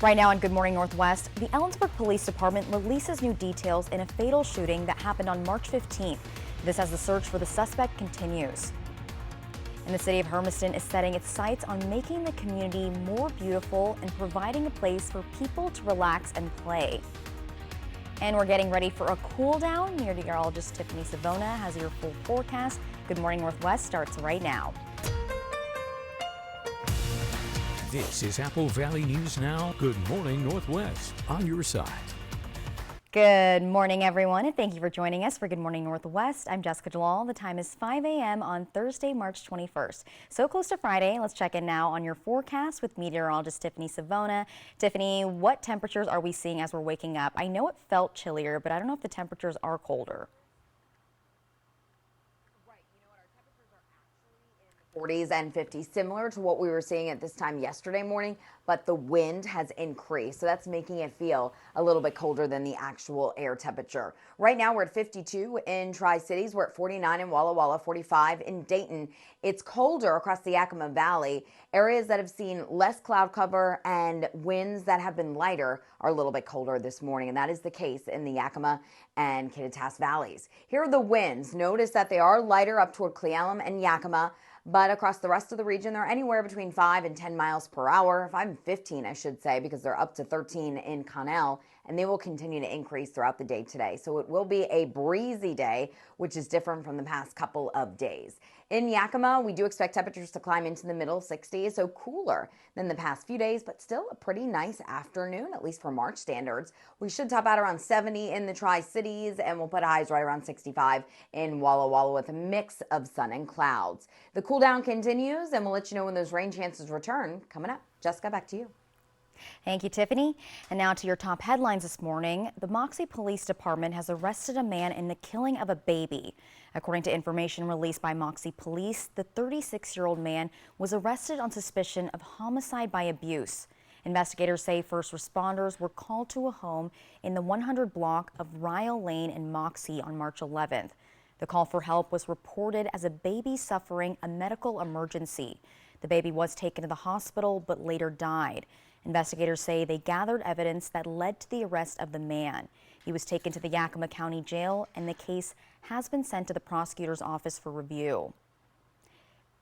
Right now on Good Morning Northwest, the Ellensburg Police Department releases new details in a fatal shooting that happened on March 15th. This as the search for the suspect continues. And the city of Hermiston is setting its sights on making the community more beautiful and providing a place for people to relax and play. And we're getting ready for a cool down. Meteorologist Tiffany Savona has your full forecast. Good Morning Northwest starts right now. This is Apple Valley News Now. Good Morning Northwest on your side. Good morning, everyone, and thank you for joining us for Good Morning Northwest. I'm Jessica Jalal. The time is 5 a.m. on Thursday, March 21st. So close to Friday. Let's check in now on your forecast with meteorologist Tiffany Savona. Tiffany, what temperatures are we seeing as we're waking up? I know it felt chillier, but I don't know if the temperatures are colder. 40s and 50s, similar to what we were seeing at this time yesterday morning, but the wind has increased, so that's making it feel a little bit colder than the actual air temperature. Right now we're at 52 in Tri-Cities, we're at 49 in Walla Walla, 45 in Dayton. It's colder across the Yakima Valley. Areas that have seen less cloud cover and winds that have been lighter are a little bit colder this morning, and that is the case in the Yakima and Kittitas Valleys. Here are the winds. Notice that they are lighter up toward Cle Elum and Yakima, but across the rest of the region, they're anywhere between 5 and 10 miles per hour. 5 and 15, I should say, because they're up to 13 in Connell, and they will continue to increase throughout the day today. So it will be a breezy day, which is different from the past couple of days. In Yakima, we do expect temperatures to climb into the middle 60s, so cooler than the past few days, but still a pretty nice afternoon, at least for March standards. We should top out around 70 in the Tri-Cities, and we'll put highs right around 65 in Walla Walla with a mix of sun and clouds. The cool down continues, and we'll let you know when those rain chances return coming up. Jessica, back to you. Thank you, Tiffany. And now to your top headlines this morning. The Moxie Police Department has arrested a man in the killing of a baby. According to information released by Moxie Police, the 36-year-old man was arrested on suspicion of homicide by abuse. Investigators say first responders were called to a home in the 100 block of Ryle Lane in Moxie on March 11th. The call for help was reported as a baby suffering a medical emergency. The baby was taken to the hospital but later died. Investigators say they gathered evidence that led to the arrest of the man. He was taken to the Yakima County Jail, and the case has been sent to the prosecutor's office for review.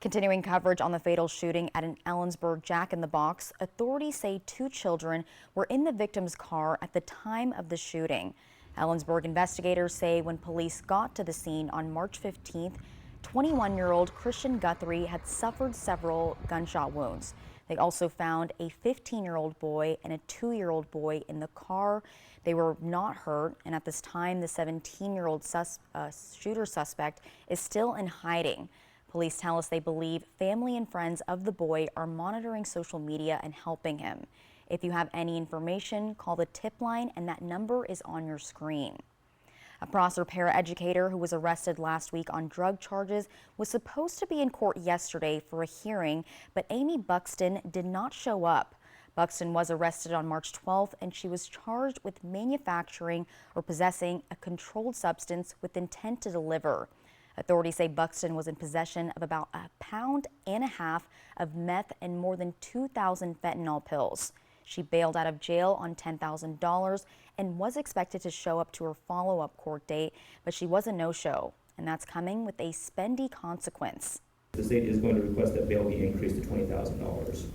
Continuing coverage on the fatal shooting at an Ellensburg Jack in the Box, authorities say 2 children were in the victim's car at the time of the shooting. Ellensburg investigators say when police got to the scene on March 15th, 21-year-old Christian Guthrie had suffered several gunshot wounds. They also found a 15-year-old boy and a 2-year-old boy in the car. They were not hurt, and at this time, the 17-year-old shooter suspect is still in hiding. Police tell us they believe family and friends of the boy are monitoring social media and helping him. If you have any information, call the tip line, and that number is on your screen. A Prosser paraeducator who was arrested last week on drug charges was supposed to be in court yesterday for a hearing, but Amy Buxton did not show up. Buxton was arrested on March 12th, and she was charged with manufacturing or possessing a controlled substance with intent to deliver. Authorities say Buxton was in possession of about 1.5 pounds of meth and more than 2,000 fentanyl pills. She bailed out of jail on $10,000 and was expected to show up to her follow-up court date, but she was a no-show, and that's coming with a spendy consequence. The state is going to request that bail be increased to $20,000.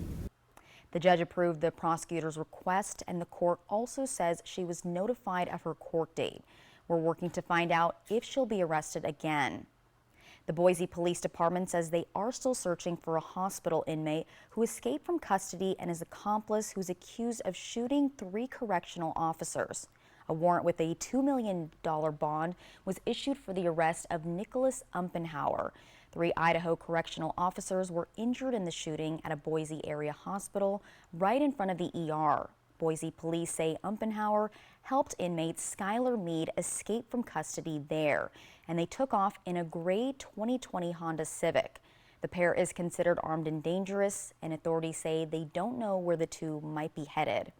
The judge approved the prosecutor's request, and the court also says she was notified of her court date. We're working to find out if she'll be arrested again. The Boise Police Department says they are still searching for a hospital inmate who escaped from custody and his accomplice who's accused of shooting 3 correctional officers. A warrant with a $2 million bond was issued for the arrest of Nicholas Umpenhauer. 3 Idaho correctional officers were injured in the shooting at a Boise area hospital right in front of the ER. Boise police say Umpenhauer helped inmate Skylar Mead escape from custody there, and they took off in a gray 2020 Honda Civic. The pair is considered armed and dangerous, and authorities say they don't know where the 2 might be headed.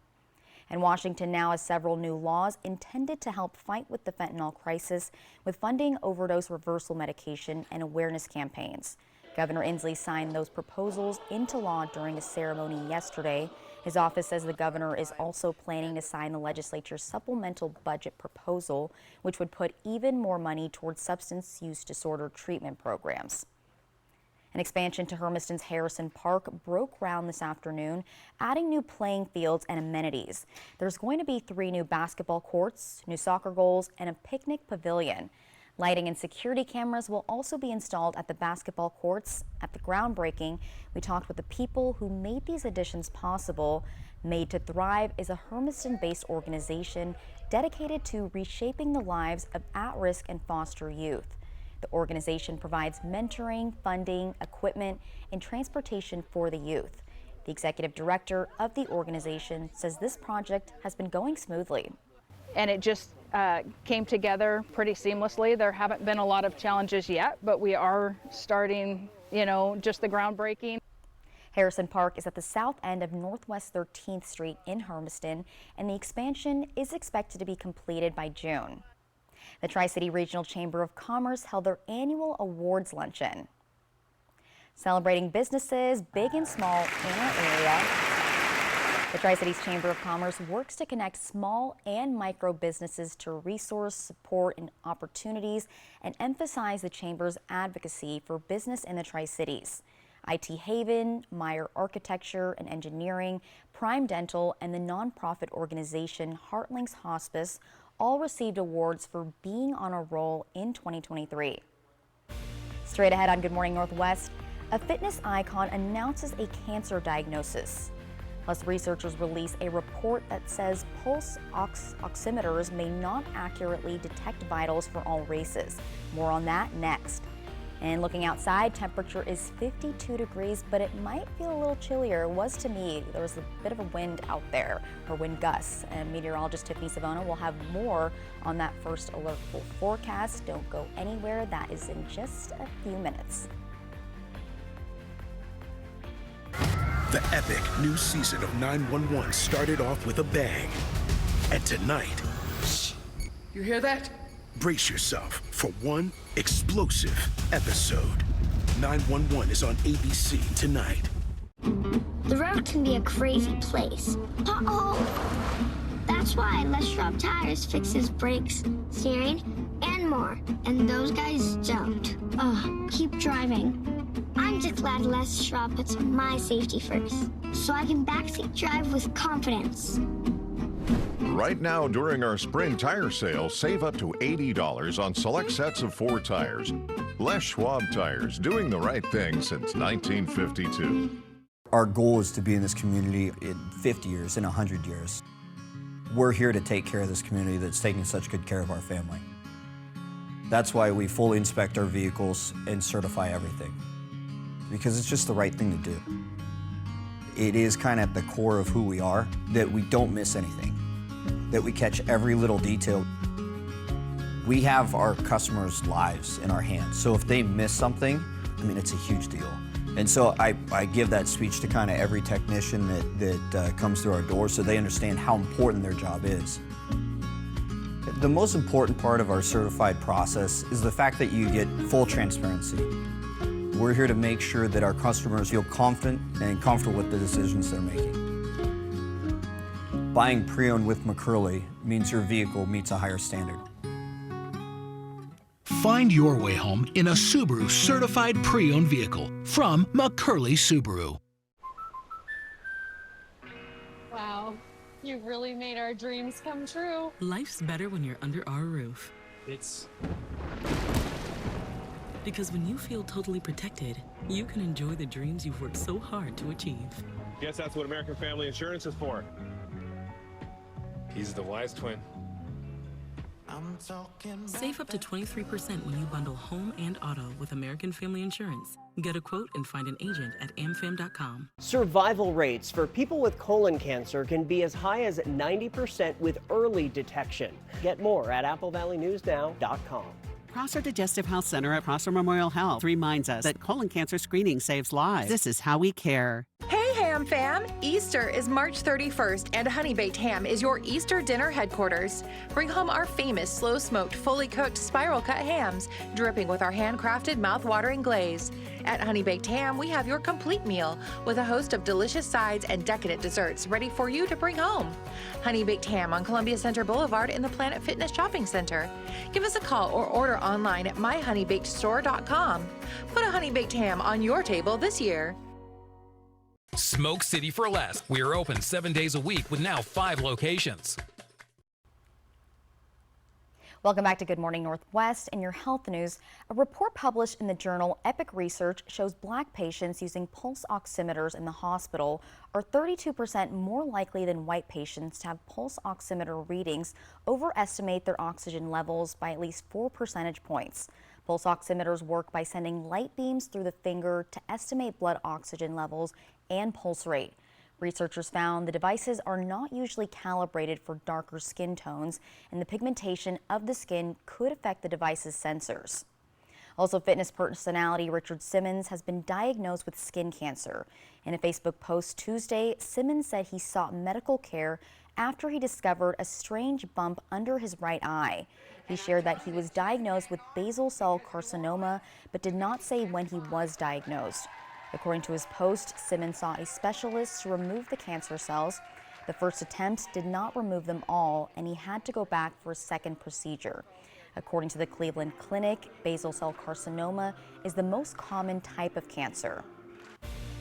And Washington now has several new laws intended to help fight with the fentanyl crisis, with funding overdose reversal medication and awareness campaigns. Governor Inslee signed those proposals into law during a ceremony yesterday. His office says the governor is also planning to sign the legislature's supplemental budget proposal, which would put even more money towards substance use disorder treatment programs. An expansion to Hermiston's Harrison Park broke ground this afternoon, adding new playing fields and amenities. There's going to be 3 new basketball courts, new soccer goals, and a picnic pavilion. Lighting and security cameras will also be installed at the basketball courts. At the groundbreaking, we talked with the people who made these additions possible. Made to Thrive is a Hermiston-based organization dedicated to reshaping the lives of at-risk and foster youth. The organization provides mentoring, funding, equipment, and transportation for the youth. The executive director of the organization says this project has been going smoothly. And it just came together pretty seamlessly. There haven't been a lot of challenges yet, but we are starting, just the groundbreaking. Harrison Park is at the south end of Northwest 13th Street in Hermiston, and the expansion is expected to be completed by June. The Tri-City Regional Chamber of Commerce held their annual awards luncheon, celebrating businesses big and small in our area. The Tri-Cities Chamber of Commerce works to connect small and micro businesses to resource, support, and opportunities, and emphasize the Chamber's advocacy for business in the Tri-Cities. IT Haven, Meyer Architecture and Engineering, Prime Dental, and the nonprofit organization Heartlinks Hospice all received awards for being on a roll in 2023. Straight ahead on Good Morning Northwest, a fitness icon announces a cancer diagnosis. Plus, researchers release a report that says pulse oximeters may not accurately detect vitals for all races. More on that next. And looking outside, temperature is 52 degrees, but it might feel a little chillier. It was to me. There was a bit of a wind out there, or wind gusts. And meteorologist Tiffany Savona will have more on that first alert full forecast. Don't go anywhere. That is in just a few minutes. The epic new season of 911 started off with a bang. And tonight, You hear that? brace yourself for one explosive episode. 911 is on ABC tonight. The road can be a crazy place. Uh-oh! That's why Les Schwab Tires fixes brakes, steering, and more. And those guys don't. Ugh, keep driving. I'm just glad Les Schwab puts my safety first, so I can backseat drive with confidence. Right now, during our spring tire sale, save up to $80 on select sets of 4 tires. Les Schwab Tires, doing the right thing since 1952. Our goal is to be in this community in 50 years, in 100 years. We're here to take care of this community that's taking such good care of our family. That's why we fully inspect our vehicles and certify everything, because it's just the right thing to do. It is kind of at the core of who we are, that we don't miss anything, that we catch every little detail. We have our customers' lives in our hands, so if they miss something, I mean, it's a huge deal. And so I give that speech to kind of every technician that comes through our doors so they understand how important their job is. The most important part of our certified process is the fact that you get full transparency. We're here to make sure that our customers feel confident and comfortable with the decisions they're making. Buying pre-owned with McCurley means your vehicle meets a higher standard. Find your way home in a Subaru certified pre-owned vehicle from McCurley Subaru. Wow, you really made our dreams come true. Life's better when you're under our roof. Because when you feel totally protected, you can enjoy the dreams you've worked so hard to achieve. Guess that's what American Family Insurance is for. He's the wise twin. Save up to 23% when you bundle home and auto with American Family Insurance. Get a quote and find an agent at amfam.com. Survival rates for people with colon cancer can be as high as 90% with early detection. Get more at applevalleyNewsNow.com. Prosser Digestive Health Center at Prosser Memorial Health reminds us that colon cancer screening saves lives. This is how we care. Hey Ham Fam! Easter is March 31st and Honey Baked Ham is your Easter dinner headquarters. Bring home our famous slow-smoked, fully cooked spiral cut hams, dripping with our handcrafted mouth-watering glaze. At Honey Baked Ham, we have your complete meal with a host of delicious sides and decadent desserts ready for you to bring home. Honey Baked Ham on Columbia Center Boulevard in the Planet Fitness Shopping Center. Give us a call or order online at myhoneybakedstore.com. Put a Honey Baked Ham on your table this year. Smoke City for Less. We are open 7 days a week with now 5 locations. Welcome back to Good Morning Northwest and your health news. A report published in the journal Epic Research shows Black patients using pulse oximeters in the hospital are 32% more likely than white patients to have pulse oximeter readings overestimate their oxygen levels by at least 4 percentage points. Pulse oximeters work by sending light beams through the finger to estimate blood oxygen levels and pulse rate. Researchers found the devices are not usually calibrated for darker skin tones, and the pigmentation of the skin could affect the device's sensors. Also, fitness personality Richard Simmons has been diagnosed with skin cancer. In a Facebook post Tuesday, Simmons said he sought medical care after he discovered a strange bump under his right eye. He shared that he was diagnosed with basal cell carcinoma, but did not say when he was diagnosed. According to his post, Simmons saw a specialist to remove the cancer cells. The first attempt did not remove them all, and he had to go back for a second procedure. According to the Cleveland Clinic, basal cell carcinoma is the most common type of cancer.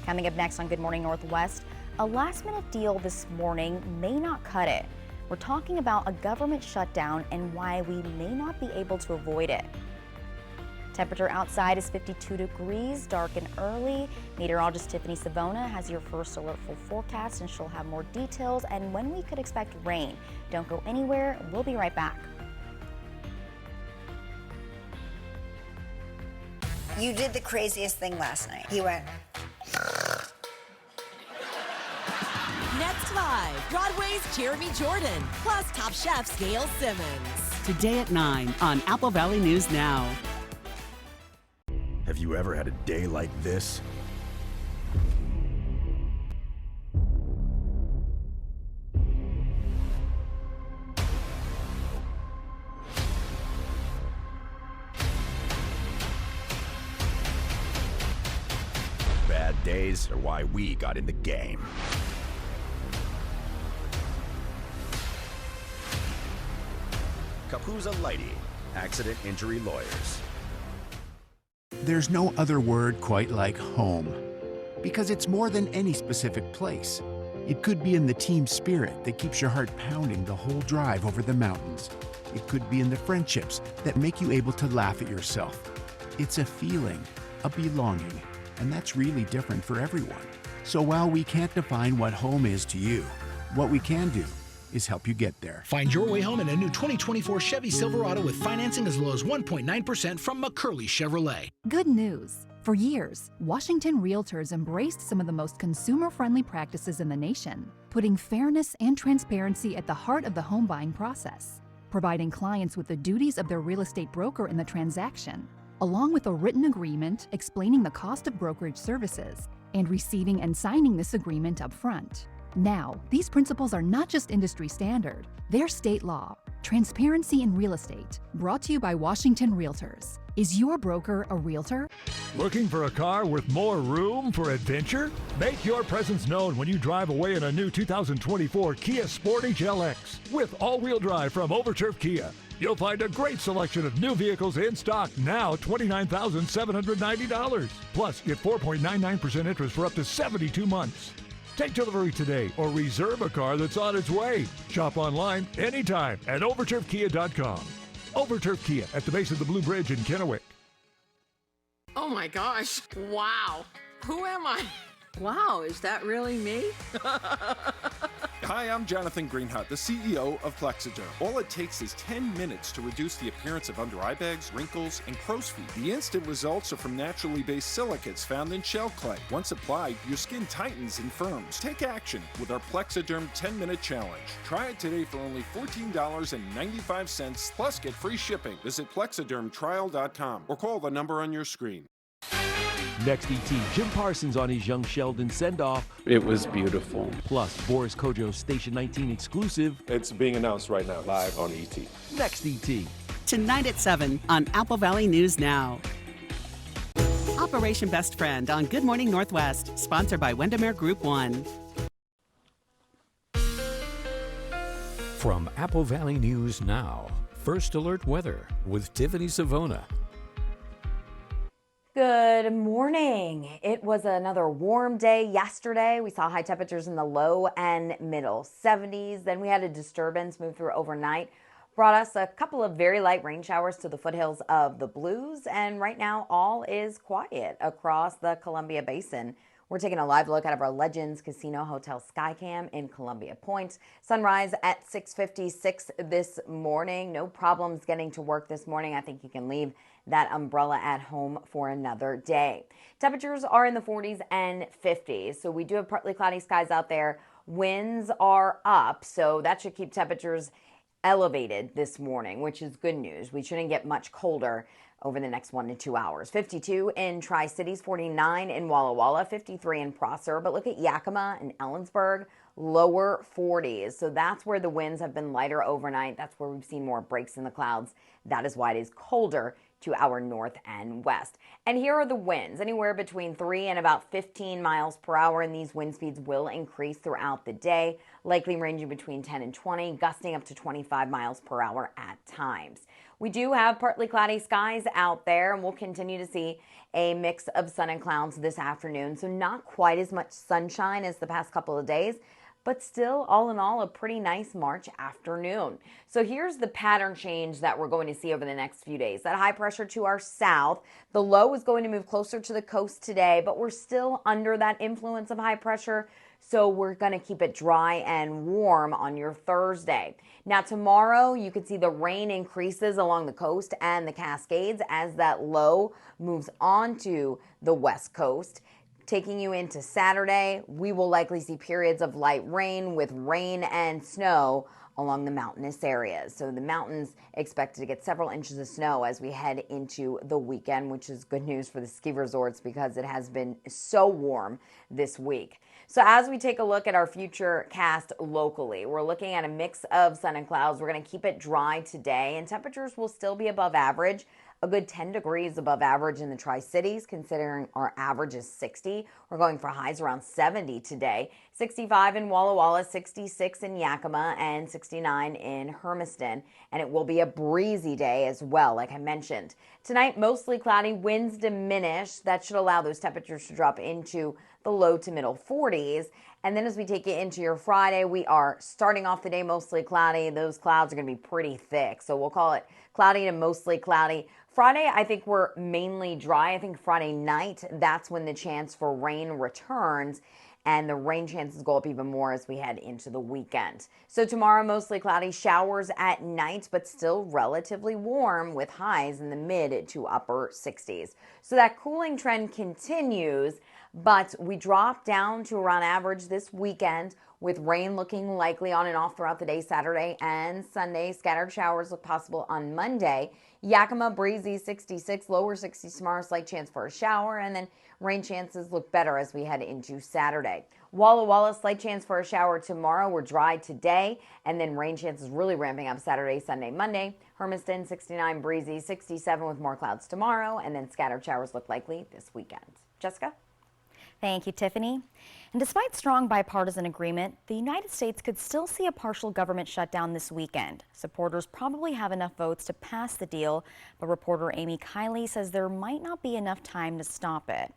Coming up next on Good Morning Northwest, a last-minute deal this morning may not cut it. We're talking about a government shutdown and why we may not be able to avoid it. Temperature outside is 52 degrees, dark and early. Meteorologist Tiffany Savona has your first alertful forecast, and she'll have more details and when we could expect rain. Don't go anywhere. We'll be right back. You did the craziest thing last night. He went. Next Live, Broadway's Jeremy Jordan, plus Top Chef's Gail Simmons. Today at 9 on Apple Valley News Now. Have you ever had a day like this? Bad days are why we got in the game. Capuzza Lighty, Accident Injury Lawyers. There's no other word quite like home, because it's more than any specific place. It could be in the team spirit that keeps your heart pounding the whole drive over the mountains. It could be in the friendships that make you able to laugh at yourself. It's a feeling, a belonging, and that's really different for everyone. So while we can't define what home is to you, what we can do is help you get there. Find your way home in a new 2024 Chevy Silverado with financing as low as 1.9% from McCurley Chevrolet. Good news. For years, Washington Realtors embraced some of the most consumer-friendly practices in the nation, putting fairness and transparency at the heart of the home buying process, providing clients with the duties of their real estate broker in the transaction, along with a written agreement explaining the cost of brokerage services, and receiving and signing this agreement up front. Now, these principles are not just industry standard, they're state law. Transparency in real estate, brought to you by Washington Realtors. Is your broker a realtor? Looking for a car with more room for adventure? Make your presence known when you drive away in a new 2024 Kia Sportage LX with all-wheel drive from Overturf Kia. You'll find a great selection of new vehicles in stock, now $29,790. Plus, get 4.99% interest for up to 72 months. Take delivery today or reserve a car that's on its way. Shop online anytime at overturfkia.com. Overturf Kia at the base of the Blue Bridge in Kennewick. Oh my gosh. Wow. Who am I? Wow, is that really me? Hi, I'm Jonathan Greenhut, the CEO of Plexaderm. All it takes is 10 minutes to reduce the appearance of under eye bags, wrinkles, and crow's feet. The instant results are from naturally based silicates found in shell clay. Once applied, your skin tightens and firms. Take action with our Plexaderm 10-minute challenge. Try it today for only $14.95, plus get free shipping. Visit plexadermtrial.com or call the number on your screen. Next ET, Jim Parsons on his Young Sheldon send-off. It was beautiful. Plus, Boris Kojo's Station 19 exclusive. It's being announced right now, live on ET. Next ET. Tonight at 7 on Apple Valley News Now. Operation Best Friend on Good Morning Northwest, sponsored by Windermere Group 1. From Apple Valley News Now, First Alert Weather with Tiffany Savona. Good morning. It was another warm day yesterday. We saw high temperatures in the low and middle 70s. Then we had a disturbance move through overnight. Brought us a couple of very light rain showers to the foothills of the Blues. And right now, all is quiet across the Columbia Basin. We're taking a live look out of our Legends Casino Hotel Skycam in Columbia Point. Sunrise at 6:56 this morning. No problems getting to work this morning. I think you can leave that umbrella at home for another day. Temperatures are in the 40s and 50s. So we do have partly cloudy skies out there. Winds are up, so that should keep temperatures elevated this morning, which is good news. We shouldn't get much colder over the next 1 to 2 hours. 52 in Tri-Cities, 49 in Walla Walla, 53 in Prosser. But look at Yakima and Ellensburg, lower 40s. So that's where the winds have been lighter overnight. That's where we've seen more breaks in the clouds. That is why it is colder to our north and west. And here are the winds, anywhere between 3 and about 15 miles per hour, and these wind speeds will increase throughout the day, likely ranging between 10 and 20, gusting up to 25 miles per hour at times. We do have partly cloudy skies out there, and we'll continue to see a mix of sun and clouds this afternoon, so not quite as much sunshine as the past couple of days, but still, all in all, a pretty nice March afternoon. So here's the pattern change that we're going to see over the next few days. That high pressure to our south, the low is going to move closer to the coast today, but we're still under that influence of high pressure, so we're going to keep it dry and warm on your Thursday. Now tomorrow, you can see the rain increases along the coast and the Cascades as that low moves onto the west coast. Taking you into Saturday, we will likely see periods of light rain with rain and snow along the mountainous areas. So the mountains expected to get several inches of snow as we head into the weekend, which is good news for the ski resorts because it has been so warm this week. So as we take a look at our future cast locally, we're looking at a mix of sun and clouds. We're going to keep it dry today, and temperatures will still be above average. A good 10 degrees above average in the Tri-Cities, considering our average is 60. We're going for highs around 70 today. 65 in Walla Walla, 66 in Yakima, and 69 in Hermiston. And it will be a breezy day as well, like I mentioned. Tonight, mostly cloudy, winds diminish. That should allow those temperatures to drop into the low to middle 40s. And then as we take it into your Friday, we are starting off the day mostly cloudy. Those clouds are going to be pretty thick. So we'll call it cloudy to mostly cloudy. Friday, I think we're mainly dry. I think Friday night, that's when the chance for rain returns, and the rain chances go up even more as we head into the weekend. So tomorrow, mostly cloudy, showers at night, but still relatively warm with highs in the mid to upper 60s. So that cooling trend continues, but we drop down to around average this weekend with rain looking likely on and off throughout the day Saturday and Sunday. Scattered showers look possible on Monday. Yakima, breezy 66, lower 60s tomorrow, slight chance for a shower, and then rain chances look better as we head into Saturday. Walla Walla, slight chance for a shower tomorrow. We're dry today, and then rain chances really ramping up Saturday, Sunday, Monday. Hermiston, 69, breezy, 67 with more clouds tomorrow, and then scattered showers look likely this weekend. Jessica? Thank you, Tiffany. And despite strong bipartisan agreement, the United States could still see a partial government shutdown this weekend. Supporters probably have enough votes to pass the deal, but reporter Amy Kiley says there might not be enough time to stop it.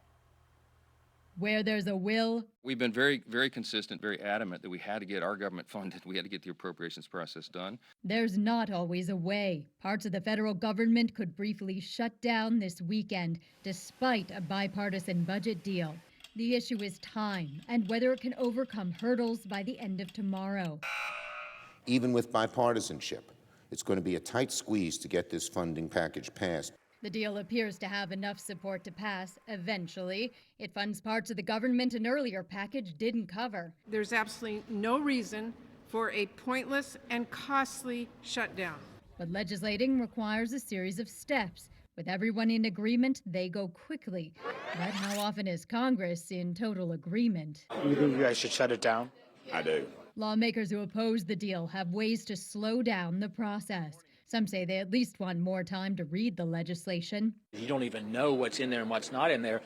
Where there's a will. We've been very, very consistent, very adamant that we had to get our government funded. We had to get the appropriations process done. There's not always a way. Parts of the federal government could briefly shut down this weekend, despite a bipartisan budget deal. The issue is time and whether it can overcome hurdles by the end of tomorrow. Even with bipartisanship, it's going to be a tight squeeze to get this funding package passed. The deal appears to have enough support to pass eventually. It funds parts of the government an earlier package didn't cover. There's absolutely no reason for a pointless and costly shutdown. But legislating requires a series of steps. With everyone in agreement, they go quickly. But how often is Congress in total agreement? You think you guys should shut it down? I do. Lawmakers who oppose the deal have ways to slow down the process. Some say they at least want more time to read the legislation. You don't even know what's in there and what's not in there.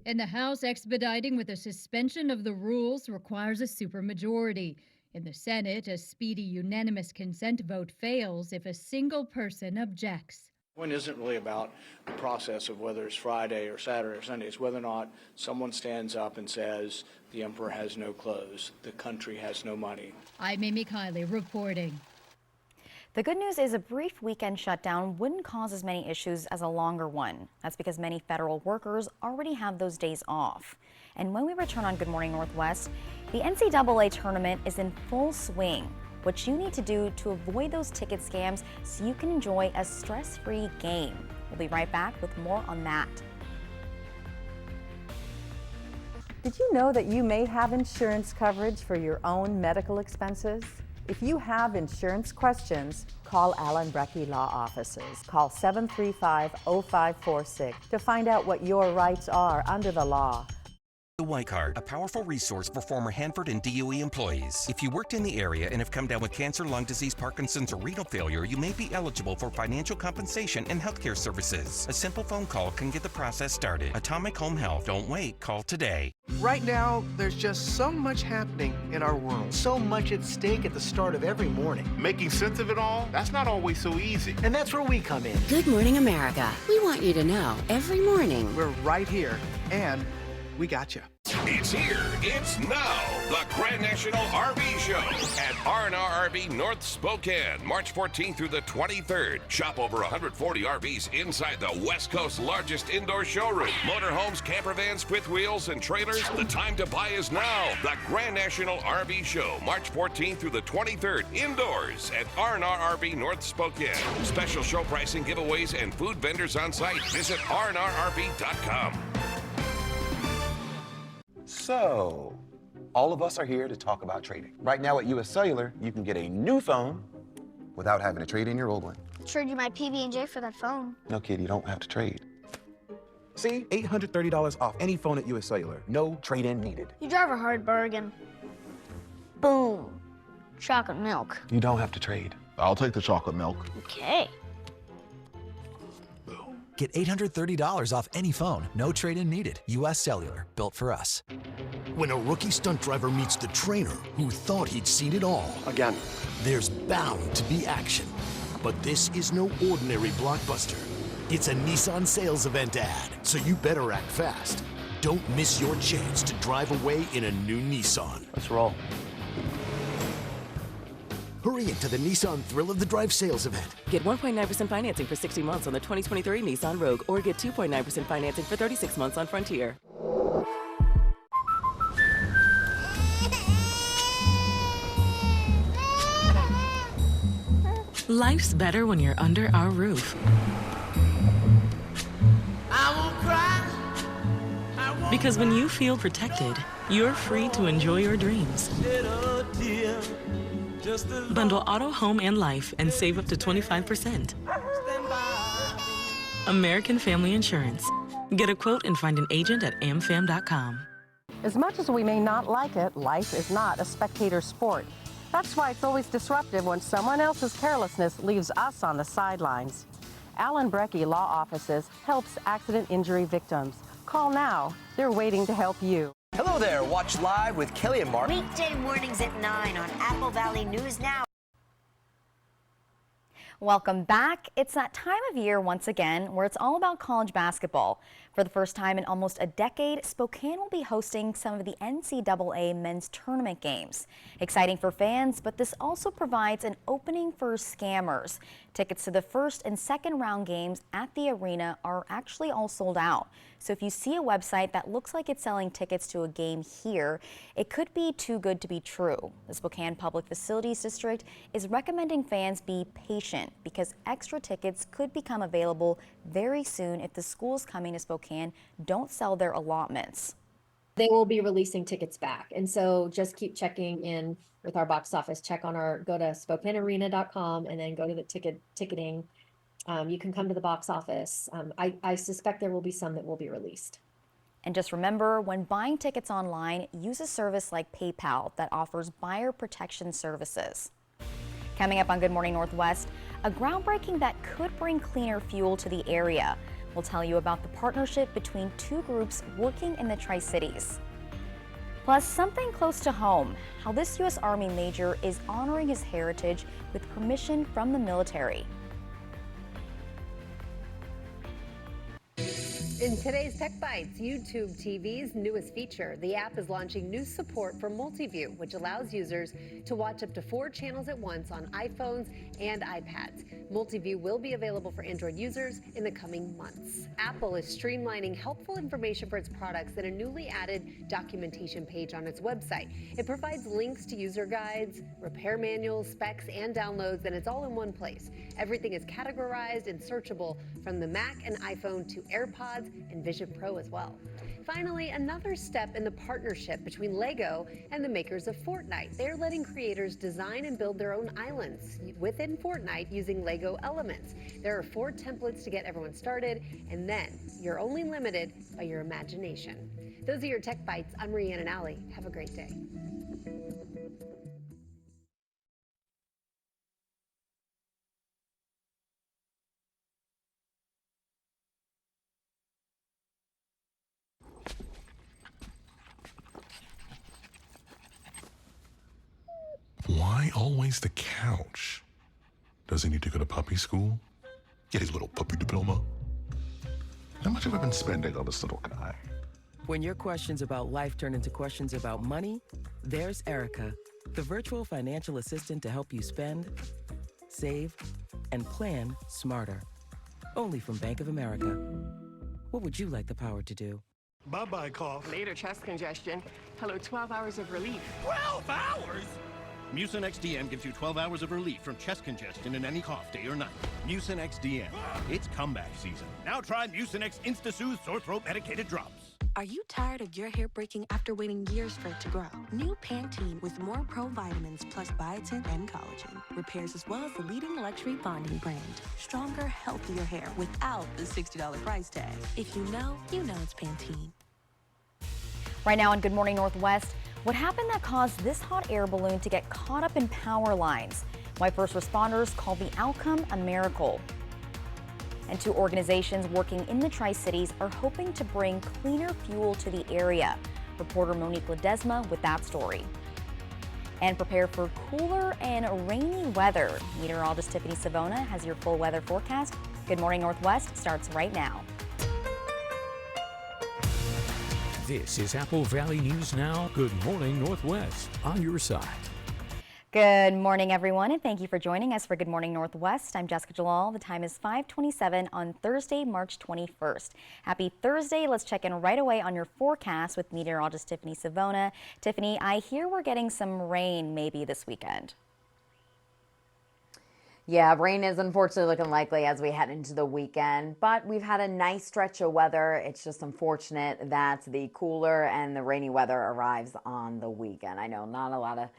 In the House, expediting with a suspension of the rules requires a supermajority. In the Senate, a speedy unanimous consent vote fails if a single person objects. The point isn't really about the process of whether it's Friday or Saturday or Sunday. It's whether or not someone stands up and says the emperor has no clothes, the country has no money. I'm Amy Kiley reporting. The good news is a brief weekend shutdown wouldn't cause as many issues as a longer one. That's because many federal workers already have those days off. And when we return on Good Morning Northwest, the NCAA tournament is in full swing. What you need to do to avoid those ticket scams so you can enjoy a stress-free game. We'll be right back with more on that. Did you know that you may have insurance coverage for your own medical expenses? If you have insurance questions, call Allen Brecky Law Offices. Call 735-0546 to find out what your rights are under the law. The Y Card, a powerful resource for former Hanford and DOE employees. If you worked in the area and have come down with cancer, lung disease, Parkinson's, or renal failure, you may be eligible for financial compensation and healthcare services. A simple phone call can get the process started. Atomic Home Health. Don't wait. Call today. Right now, there's just so much happening in our world. So much at stake at the start of every morning. Making sense of it all, that's not always so easy. And that's where we come in. Good Morning America. We want you to know every morning. We're right here, and we got you. It's here. It's now. The Grand National RV Show at R&R RV North Spokane, March 14th through the 23rd. Shop over 140 RVs inside the West Coast's largest indoor showroom. Motorhomes, camper vans, fifth wheels, and trailers. The time to buy is now. The Grand National RV Show, March 14th through the 23rd, indoors at R&R RV North Spokane. Special show pricing, giveaways, and food vendors on site. Visit rnrrv.com. So, all of us are here to talk about trading. Right now at US Cellular, you can get a new phone without having to trade in your old one. Trade you my PB&J for that phone. No, kid, you don't have to trade. See, $830 off any phone at US Cellular. No trade-in needed. You drive a hard bargain. Boom. Chocolate milk. You don't have to trade. I'll take the chocolate milk. Okay. Get $830 off any phone. No trade-in needed. US Cellular. Built for us. When a rookie stunt driver meets the trainer who thought he'd seen it all. Again. There's bound to be action. But this is no ordinary blockbuster. It's a Nissan sales event ad, so you better act fast. Don't miss your chance to drive away in a new Nissan. Let's roll. Hurry into the Nissan Thrill of the Drive sales event. Get 1.9% financing for 60 months on the 2023 Nissan Rogue, or get 2.9% financing for 36 months on Frontier. Life's better when you're under our roof. I won't cry. Because when you feel protected, you're free to enjoy your dreams. Bundle auto, home, and life and save up to 25%. American Family Insurance. Get a quote and find an agent at amfam.com. As much as we may not like it, life is not a spectator sport. That's why it's always disruptive when someone else's carelessness leaves us on the sidelines. Allen Brecky Law Offices helps accident injury victims. Call now. They're waiting to help you. Hello there. Watch Live with Kelly and Mark. Weekday mornings at 9 on Apple Valley News Now. Welcome back. It's that time of year once again where it's all about college basketball. For the first time in almost a decade, Spokane will be hosting some of the NCAA men's tournament games. Exciting for fans, but this also provides an opening for scammers. Tickets to the first and second round games at the arena are actually all sold out. So if you see a website that looks like it's selling tickets to a game here, it could be too good to be true. The Spokane Public Facilities District is recommending fans be patient because extra tickets could become available very soon if the schools coming to Spokane don't sell their allotments. They will be releasing tickets back. And so just keep checking in with our box office. Go to SpokaneArena.com and then go to the ticketing. You can come to the box office. I suspect there will be some that will be released. And just remember, when buying tickets online, use a service like PayPal that offers buyer protection services. Coming up on Good Morning Northwest, a groundbreaking that could bring cleaner fuel to the area. We'll tell you about the partnership between two groups working in the Tri-Cities. Plus, something close to home, how this U.S. Army major is honoring his heritage with permission from the military. In today's Tech Bites, YouTube TV's newest feature, the app is launching new support for Multiview, which allows users to watch up to 4 channels at once on iPhones and iPads. Multiview will be available for Android users in the coming months. Apple is streamlining helpful information for its products in a newly added documentation page on its website. It provides links to user guides, repair manuals, specs, and downloads, and it's all in one place. Everything is categorized and searchable from the Mac and iPhone to AirPods and Vision Pro as well. Finally, another step in the partnership between Lego and the makers of Fortnite. They're letting creators design and build their own islands within Fortnite using Lego elements. There are 4 templates to get everyone started, and then you're only limited by your imagination. Those are your Tech Bites. I'm Rhiannon Alley. Have a great day. Why always the couch? Does he need to go to puppy school? Get his little puppy diploma. How much have I been spending on this little guy? When your questions about life turn into questions about money, there's Erica, the virtual financial assistant to help you spend, save, and plan smarter. Only from Bank of America. What would you like the power to do? Bye-bye cough. Later chest congestion. Hello, 12 hours of relief. 12 hours? Mucinex DM gives you 12 hours of relief from chest congestion in any cough, day or night. Mucinex DM. It's comeback season. Now try Mucinex InstaSoothe Sore Throat Medicated Drops. Are you tired of your hair breaking after waiting years for it to grow? New Pantene with more pro-vitamins plus biotin and collagen repairs as well as the leading luxury bonding brand. Stronger, healthier hair without the $60 price tag. If you know it's Pantene. Right now on Good Morning Northwest, what happened that caused this hot air balloon to get caught up in power lines? Why first responders call the outcome a miracle. And 2 organizations working in the Tri-Cities are hoping to bring cleaner fuel to the area. Reporter Monique Ledesma with that story. And prepare for cooler and rainy weather. Meteorologist Tiffany Savona has your full weather forecast. Good Morning Northwest starts right now. This is Apple Valley News Now. Good Morning Northwest on your side. Good morning, everyone, and thank you for joining us for Good Morning Northwest. I'm Jessica Jalal. The time is 5:27 on Thursday, March 21st. Happy Thursday. Let's check in right away on your forecast with meteorologist Tiffany Savona. Tiffany, I hear we're getting some rain maybe this weekend. Yeah, rain is unfortunately looking likely as we head into the weekend, but we've had a nice stretch of weather. It's just unfortunate that the cooler and the rainy weather arrives on the weekend. I know not a lot of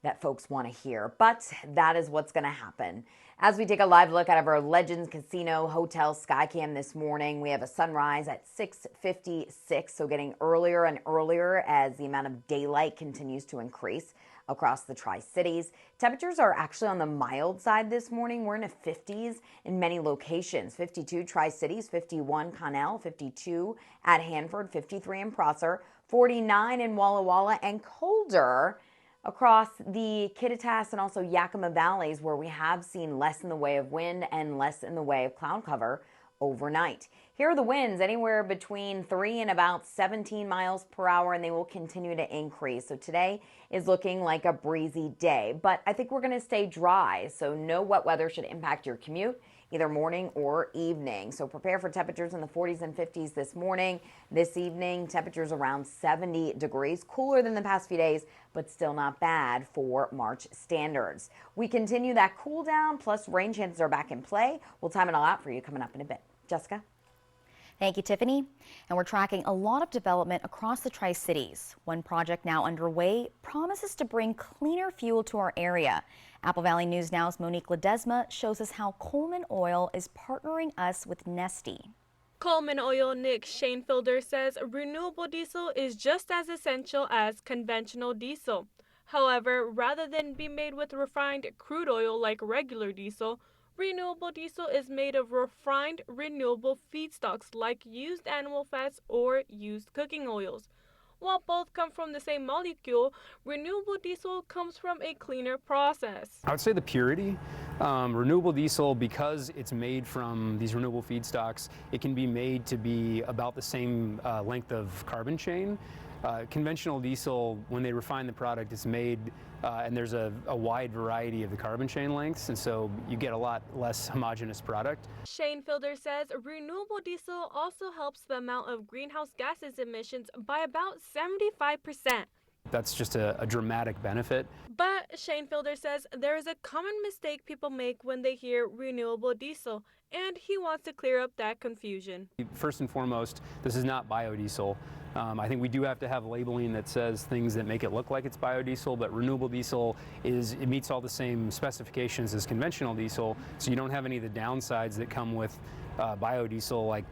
that folks want to hear, but that is what's going to happen. As we take a live look at our Legends Casino Hotel Skycam this morning, we have a sunrise at 6:56, so getting earlier and earlier as the amount of daylight continues to increase across the Tri-Cities. Temperatures are actually on the mild side this morning. We're in the 50s in many locations. 52 Tri-Cities, 51 Connell, 52 at Hanford, 53 in Prosser, 49 in Walla Walla, and colder across the Kittitas and also Yakima Valleys, where we have seen less in the way of wind and less in the way of cloud cover overnight. Here are the winds anywhere between 3 and about 17 miles per hour, and they will continue to increase. So today is looking like a breezy day, but I think we're going to stay dry, so no wet weather should impact your commute either morning or evening. So prepare for temperatures in the 40s and 50s this morning. This evening, temperatures around 70 degrees, cooler than the past few days, but still not bad for March standards. We continue that cool down, plus rain chances are back in play. We'll time it all out for you coming up in a bit. Jessica? Thank you, Tiffany. And we're tracking a lot of development across the Tri-Cities. One project now underway promises to bring cleaner fuel to our area. Apple Valley News Now's Monique Ledesma shows us how Coleman Oil is partnering us with Neste. Coleman Oil Nick Shanefielder says renewable diesel is just as essential as conventional diesel. However, rather than be made with refined crude oil like regular diesel, renewable diesel is made of refined renewable feedstocks like used animal fats or used cooking oils. While both come from the same molecule, renewable diesel comes from a cleaner process. I would say the purity. Renewable diesel, because it's made from these renewable feedstocks, it can be made to be about the same length of carbon chain. Conventional diesel, when they refine the product, it's made and there's a wide variety of the carbon chain lengths, and so you get a lot less homogeneous product. Shane Fielder says renewable diesel also helps the amount of greenhouse gases emissions by about 75%. That's just a dramatic benefit. But Shane Fielder says there is a common mistake people make when they hear renewable diesel, and he wants to clear up that confusion. First and foremost, this is not biodiesel. I think we do have to have labeling that says things that make it look like it's biodiesel, but renewable diesel it meets all the same specifications as conventional diesel, so you don't have any of the downsides that come with biodiesel, like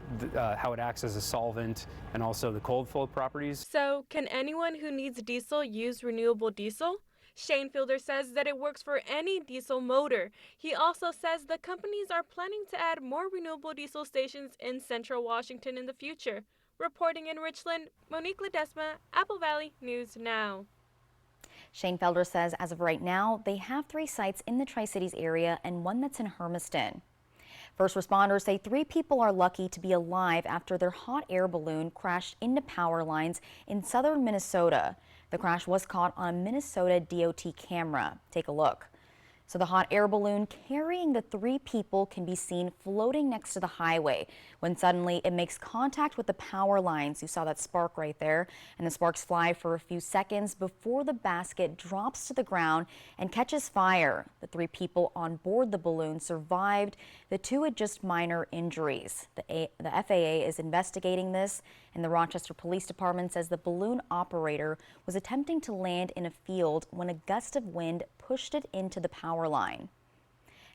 how it acts as a solvent and also the cold flow properties. So, can anyone who needs diesel use renewable diesel? Shane Fielder says that it works for any diesel motor. He also says the companies are planning to add more renewable diesel stations in central Washington in the future. Reporting in Richland, Monique Ledesma, Apple Valley News Now. Shane Fielder says as of right now, they have 3 sites in the Tri-Cities area and 1 that's in Hermiston. First responders say 3 people are lucky to be alive after their hot air balloon crashed into power lines in southern Minnesota. The crash was caught on a Minnesota DOT camera. Take a look. So the hot air balloon carrying the 3 people can be seen floating next to the highway when suddenly it makes contact with the power lines. You saw that spark right there, and the sparks fly for a few seconds before the basket drops to the ground and catches fire. The 3 people on board the balloon survived. The 2 had just minor injuries. The FAA is investigating this, and the Rochester Police Department says the balloon operator was attempting to land in a field when a gust of wind pushed it into the power line.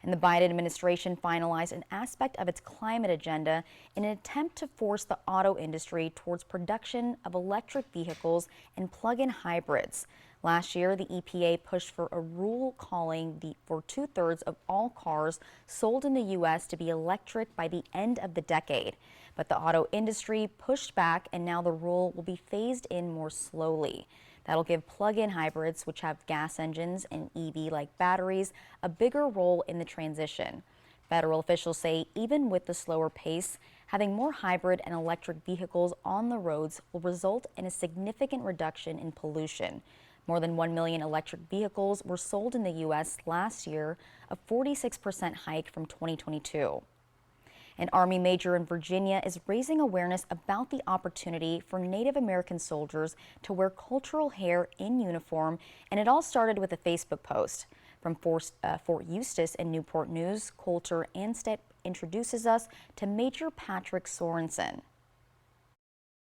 And the Biden administration finalized an aspect of its climate agenda in an attempt to force the auto industry towards production of electric vehicles and plug-in hybrids. Last year, the EPA pushed for a rule calling for 2/3 of all cars sold in the U.S. to be electric by the end of the decade. But the auto industry pushed back, and now the rule will be phased in more slowly. That'll give plug-in hybrids, which have gas engines and EV-like batteries, a bigger role in the transition. Federal officials say even with the slower pace, having more hybrid and electric vehicles on the roads will result in a significant reduction in pollution. More than 1 million electric vehicles were sold in the U.S. last year, a 46% hike from 2022. An Army major in Virginia is raising awareness about the opportunity for Native American soldiers to wear cultural hair in uniform, and it all started with a Facebook post. From Fort Eustis and Newport News, Coulter Anstep introduces us to Major Patrick Sorensen.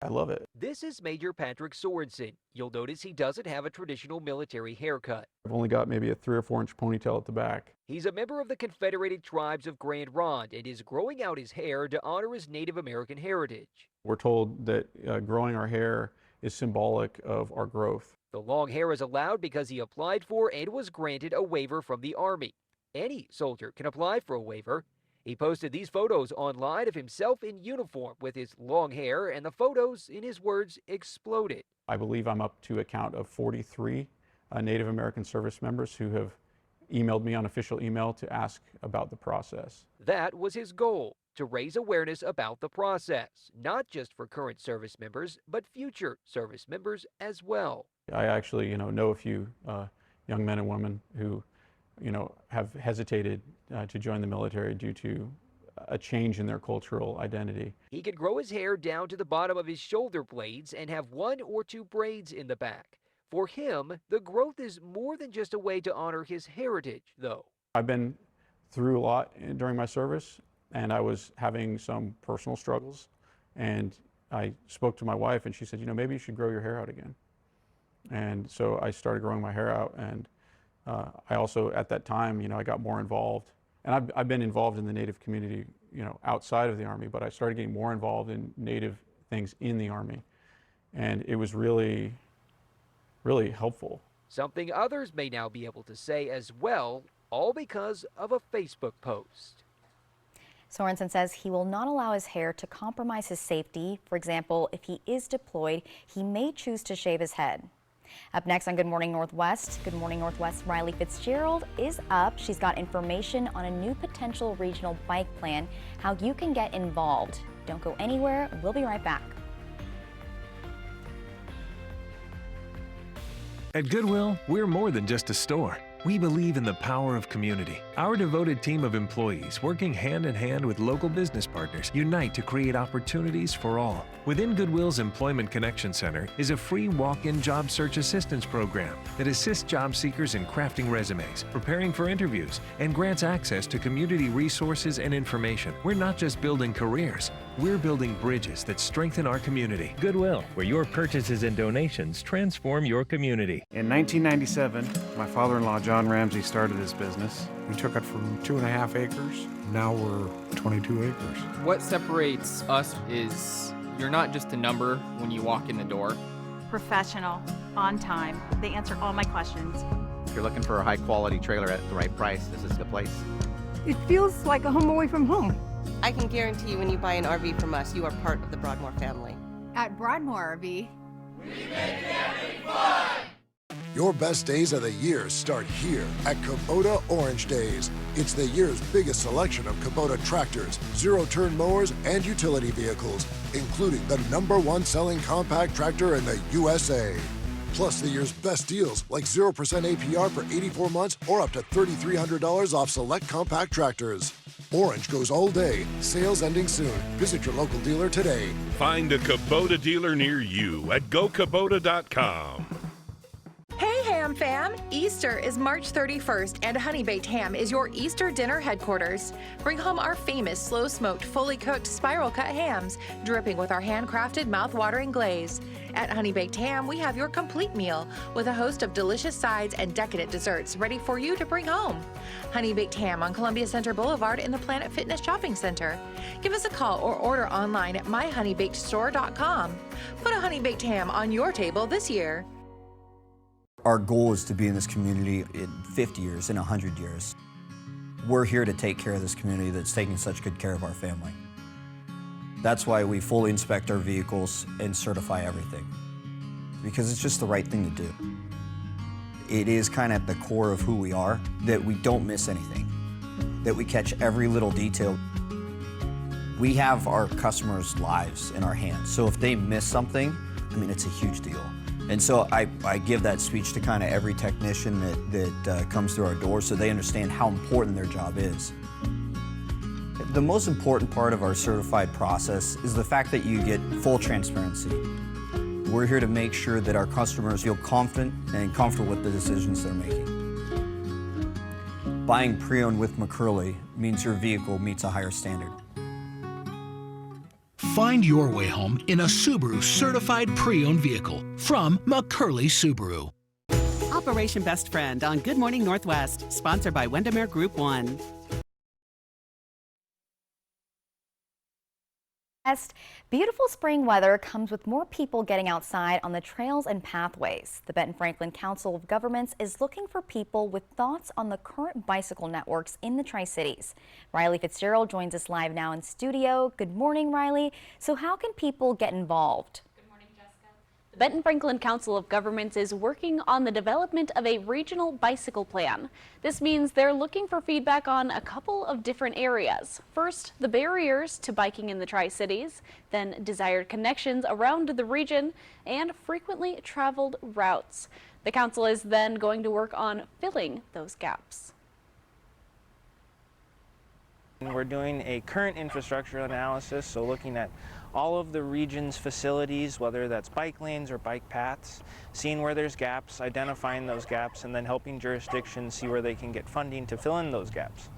I love it. This is Major Patrick Sorensen. You'll notice he doesn't have a traditional military haircut. I've only got maybe a 3 or 4 inch ponytail at the back. He's a member of the Confederated Tribes of Grand Ronde and is growing out his hair to honor his Native American heritage. We're told that growing our hair is symbolic of our growth. The long hair is allowed because he applied for and was granted a waiver from the Army. Any soldier can apply for a waiver. He posted these photos online of himself in uniform with his long hair, and the photos, in his words, exploded. I believe I'm up to a count of 43 Native American service members who have emailed me on official email to ask about the process. That was his goal, to raise awareness about the process, not just for current service members, but future service members as well. I actually, know a few young men and women who, have hesitated to join the military due to a change in their cultural identity. He could grow his hair down to the bottom of his shoulder blades and have 1 or 2 braids in the back. For him, the growth is more than just a way to honor his heritage, though. I've been through a lot during my service, and I was having some personal struggles, and I spoke to my wife, and she said, maybe you should grow your hair out again. And so I started growing my hair out, and I also, at that time, I got more involved. And I've been involved in the Native community, outside of the Army, but I started getting more involved in Native things in the Army. And it was really, really helpful something others may now be able to say as well, all because of a Facebook post. Sorensen says he will not allow his hair to compromise his safety. For example, if he is deployed, he may choose to shave his head. Up next on Good Morning Northwest, Good Morning Northwest, Riley Fitzgerald is up. She's got information on a new potential regional bike plan, how you can get involved. Don't go anywhere. We'll be right back. At Goodwill, we're more than just a store. We believe in the power of community. Our devoted team of employees, working hand in hand with local business partners, unite to create opportunities for all. Within Goodwill's Employment Connection Center is a free walk-in job search assistance program that assists job seekers in crafting resumes, preparing for interviews, and grants access to community resources and information. We're not just building careers, we're building bridges that strengthen our community. Goodwill, where your purchases and donations transform your community. In 1997, my father-in-law John Ramsey started his business. We took it from 2.5 acres. Now we're 22 acres. What separates us is you're not just a number when you walk in the door. Professional, on time. They answer all my questions. If you're looking for a high-quality trailer at the right price, this is the place. It feels like a home away from home. I can guarantee you when you buy an RV from us, you are part of the Broadmoor family. At Broadmoor RV, we make camping fun! Your best days of the year start here at Kubota Orange Days. It's the year's biggest selection of Kubota tractors, zero-turn mowers, and utility vehicles, including the #1 selling compact tractor in the USA. Plus the year's best deals, like 0% APR for 84 months or up to $3,300 off select compact tractors. Orange goes all day. Sales ending soon. Visit your local dealer today. Find a Kubota dealer near you at gokubota.com. Hey Ham Fam! Easter is March 31st and Honey Baked Ham is your Easter dinner headquarters. Bring home our famous slow-smoked, fully cooked spiral-cut hams, dripping with our handcrafted, mouth-watering glaze. At Honey Baked Ham, we have your complete meal with a host of delicious sides and decadent desserts ready for you to bring home. Honey Baked Ham on Columbia Center Boulevard in the Planet Fitness Shopping Center. Give us a call or order online at myhoneybakedstore.com. Put a Honey Baked Ham on your table this year. Our goal is to be in this community in 50 years, in 100 years. We're here to take care of this community that's taking such good care of our family. That's why we fully inspect our vehicles and certify everything, because it's just the right thing to do. It is kind of at the core of who we are, that we don't miss anything, that we catch every little detail. We have our customers' lives in our hands, so if they miss something, I mean, it's a huge deal. And so I give that speech to kind of every technician that comes through our door so they understand how important their job is. The most important part of our certified process is the fact that you get full transparency. We're here to make sure that our customers feel confident and comfortable with the decisions they're making. Buying pre-owned with McCurley means your vehicle meets a higher standard. Find your way home in a Subaru certified pre-owned vehicle from McCurley Subaru. Operation Best Friend on Good Morning Northwest, sponsored by Windermere Group 1. Beautiful spring weather comes with more people getting outside on the trails and pathways. The Benton Franklin Council of Governments is looking for people with thoughts on the current bicycle networks in the Tri-Cities. Riley Fitzgerald joins us live now in studio. Good morning, Riley. So how can people get involved? The Benton Franklin Council of Governments is working on the development of a regional bicycle plan. This means they're looking for feedback on a couple of different areas. First, the barriers to biking in the Tri-Cities, then desired connections around the region, and frequently traveled routes. The council is then going to work on filling those gaps. We're doing a current infrastructure analysis, so looking at all of the region's facilities, whether that's bike lanes or bike paths, seeing where there's gaps, identifying those gaps, and then helping jurisdictions see where they can get funding to fill in those gaps.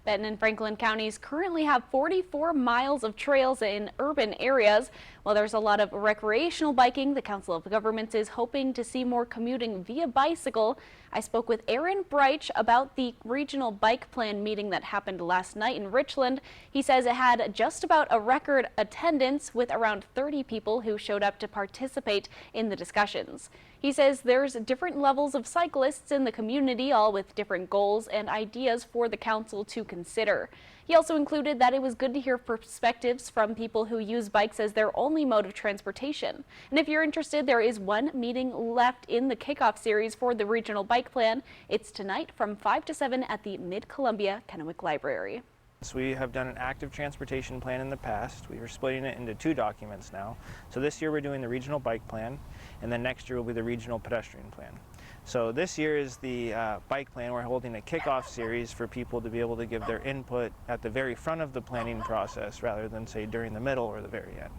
Benton and Franklin counties currently have 44 miles of trails in urban areas. While there's a lot of recreational biking, the Council of Governments is hoping to see more commuting via bicycle. I spoke with Aaron Breich about the regional bike plan meeting that happened last night in Richland. He says it had just about a record attendance with around 30 people who showed up to participate in the discussions. He says there's different levels of cyclists in the community, all with different goals and ideas for the council to consider. He also included that it was good to hear perspectives from people who use bikes as their only mode of transportation. And if you're interested, there is one meeting left in the kickoff series for the regional bike plan. It's tonight from 5 to 7 at the Mid-Columbia Kennewick Library. So we have done an active transportation plan in the past. We are splitting it into 2 documents now. So this year we're doing the regional bike plan, and then next year will be the regional pedestrian plan. So this year is the bike plan. We're holding a kickoff series for people to be able to give their input at the very front of the planning process rather than, say, during the middle or the very end.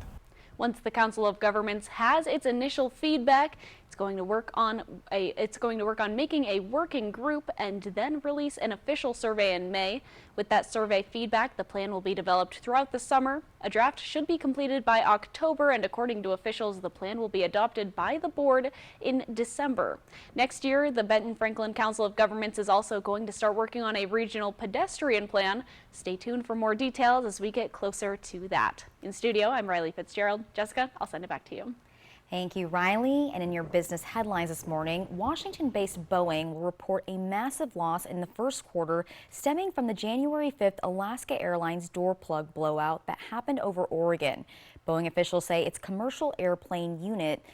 Once the Council of Governments has its initial feedback, it's going to work on making a working group and then release an official survey in May. With that survey feedback, the plan will be developed throughout the summer. A draft should be completed by October, and according to officials, the plan will be adopted by the board in December. Next year, the Benton Franklin Council of Governments is also going to start working on a regional pedestrian plan. Stay tuned for more details as we get closer to that. In studio, I'm Riley Fitzgerald. Jessica, I'll send it back to you. Thank you, Riley. And in your business headlines this morning, Washington-based Boeing will report a massive loss in the first quarter stemming from the January 5th Alaska Airlines door plug blowout that happened over Oregon. Boeing officials say its commercial airplane unit,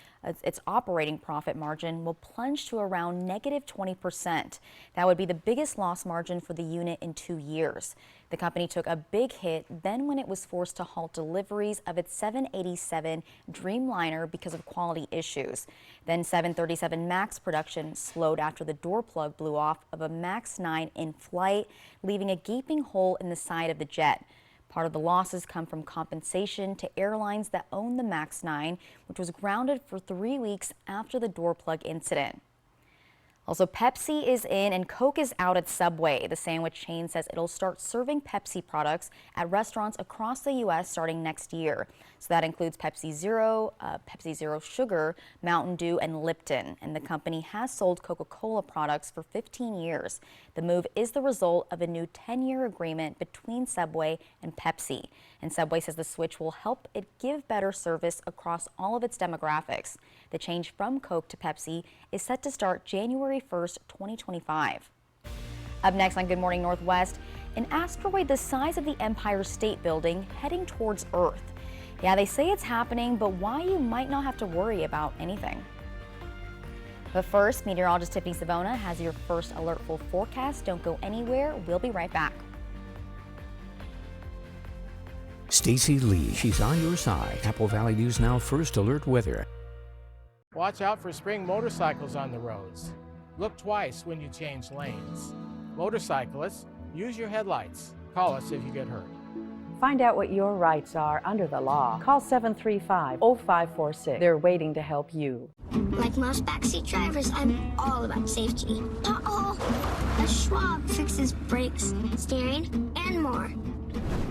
its operating profit margin will plunge to around negative 20%. That would be the biggest loss margin for the unit in 2 years. The company took a big hit then when it was forced to halt deliveries of its 787 Dreamliner because of quality issues. Then 737 MAX production slowed after the door plug blew off of a MAX 9 in flight, leaving a gaping hole in the side of the jet. Part of the losses come from compensation to airlines that own the MAX 9, which was grounded for 3 weeks after the door plug incident. Also, Pepsi is in and Coke is out at Subway. The sandwich chain says it'll start serving Pepsi products at restaurants across the U.S. starting next year. So that includes Pepsi Zero Sugar, Mountain Dew, and Lipton. And the company has sold Coca-Cola products for 15 years. The move is the result of a new 10-year agreement between Subway and Pepsi. And Subway says the switch will help it give better service across all of its demographics. The change from Coke to Pepsi is set to start January 1st, 2025. Up next on Good Morning Northwest, an asteroid the size of the Empire State Building heading towards Earth. Yeah, they say it's happening, but why you might not have to worry about anything. But first, meteorologist Tiffany Savona has your first alertful forecast. Don't go anywhere. We'll be right back. Stacy Lee, she's on your side. Apple Valley News Now First Alert Weather. Watch out for spring motorcycles on the roads. Look twice when you change lanes. Motorcyclists, use your headlights. Call us if you get hurt. Find out what your rights are under the law. Call 735-0546. They're waiting to help you. Like most backseat drivers, I'm all about safety. Uh-oh! A Schwab fixes brakes, steering, and more.